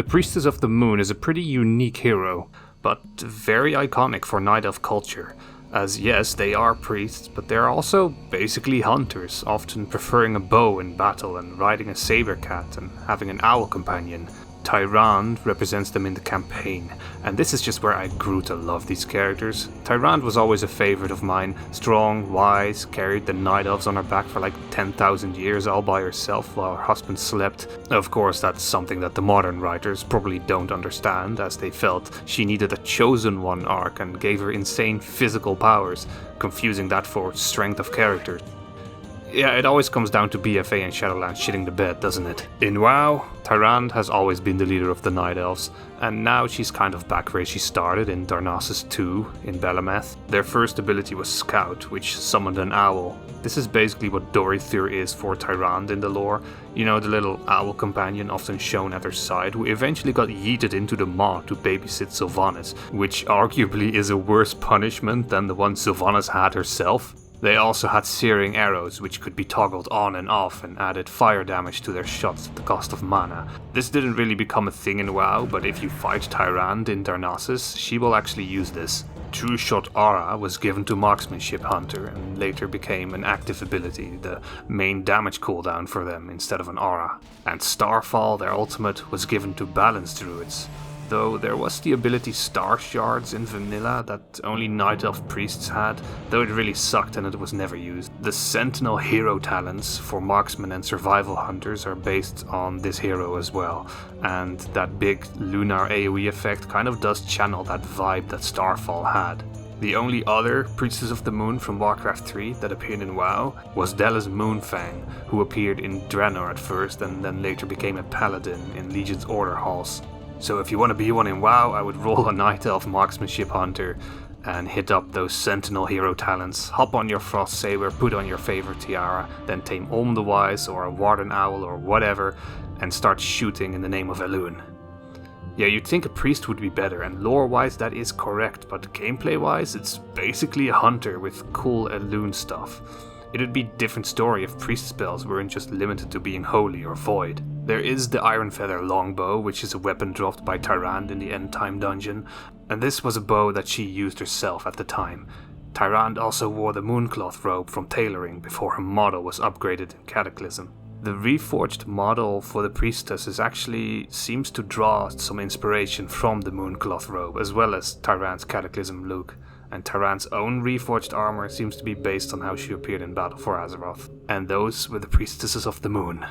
Priestess of the Moon is a pretty unique hero, but very iconic for Night Elf culture. As yes, they are priests, but they're also basically hunters, often preferring a bow in battle and riding a saber cat and having an owl companion. Tyrande represents them in the campaign, and this is just where I grew to love these characters. Tyrande was always a favorite of mine, strong, wise, carried the Night Elves on her back for like 10,000 years all by herself while her husband slept. Of course, that's something that the modern writers probably don't understand, as they felt she needed a chosen one arc and gave her insane physical powers, confusing that for strength of character. Yeah, it always comes down to BFA and Shadowlands shitting the bed, doesn't it? In WoW, Tyrande has always been the leader of the Night Elves, and now she's kind of back where she started in Darnassus 2 in Belameth. Their first ability was Scout, which summoned an owl. This is basically what Dorithir is for Tyrande in the lore. You know, the little owl companion often shown at her side, who eventually got yeeted into the maw to babysit Sylvanas, which arguably is a worse punishment than the one Sylvanas had herself. They also had searing arrows, which could be toggled on and off and added fire damage to their shots at the cost of mana. This didn't really become a thing in WoW, but if you fight Tyrande in Darnassus, she will actually use this. True Shot Aura was given to Marksmanship Hunter and later became an active ability, the main damage cooldown for them instead of an aura. And Starfall, their ultimate, was given to Balance Druids. Though there was the ability Star Shards in vanilla that only Night Elf priests had, though it really sucked and it was never used. The Sentinel hero talents for marksmen and survival hunters are based on this hero as well, and that big lunar AoE effect kind of does channel that vibe that Starfall had. The only other Priestess of the Moon from Warcraft 3 that appeared in WoW was Dallas Moonfang, who appeared in Draenor at first and then later became a paladin in Legion's Order halls. So if you want to be one in WoW, I would roll a Night Elf Marksmanship Hunter and hit up those Sentinel hero talents, hop on your Frost Saber, put on your favorite tiara, then tame Olm the Wise or a Warden Owl or whatever, and start shooting in the name of Elune. Yeah, you'd think a priest would be better, and lore-wise that is correct, but gameplay-wise it's basically a hunter with cool Elune stuff. It would be a different story if priest spells weren't just limited to being holy or void. There is the Iron Feather longbow, which is a weapon dropped by Tyrande in the End Time dungeon, and this was a bow that she used herself at the time. Tyrande also wore the Mooncloth robe from tailoring before her model was upgraded in Cataclysm. The reforged model for the priestess actually seems to draw some inspiration from the Mooncloth robe, as well as Tyrande's Cataclysm look. And Tyrande's own reforged armor seems to be based on how she appeared in Battle for Azeroth. And those were the Priestesses of the Moon.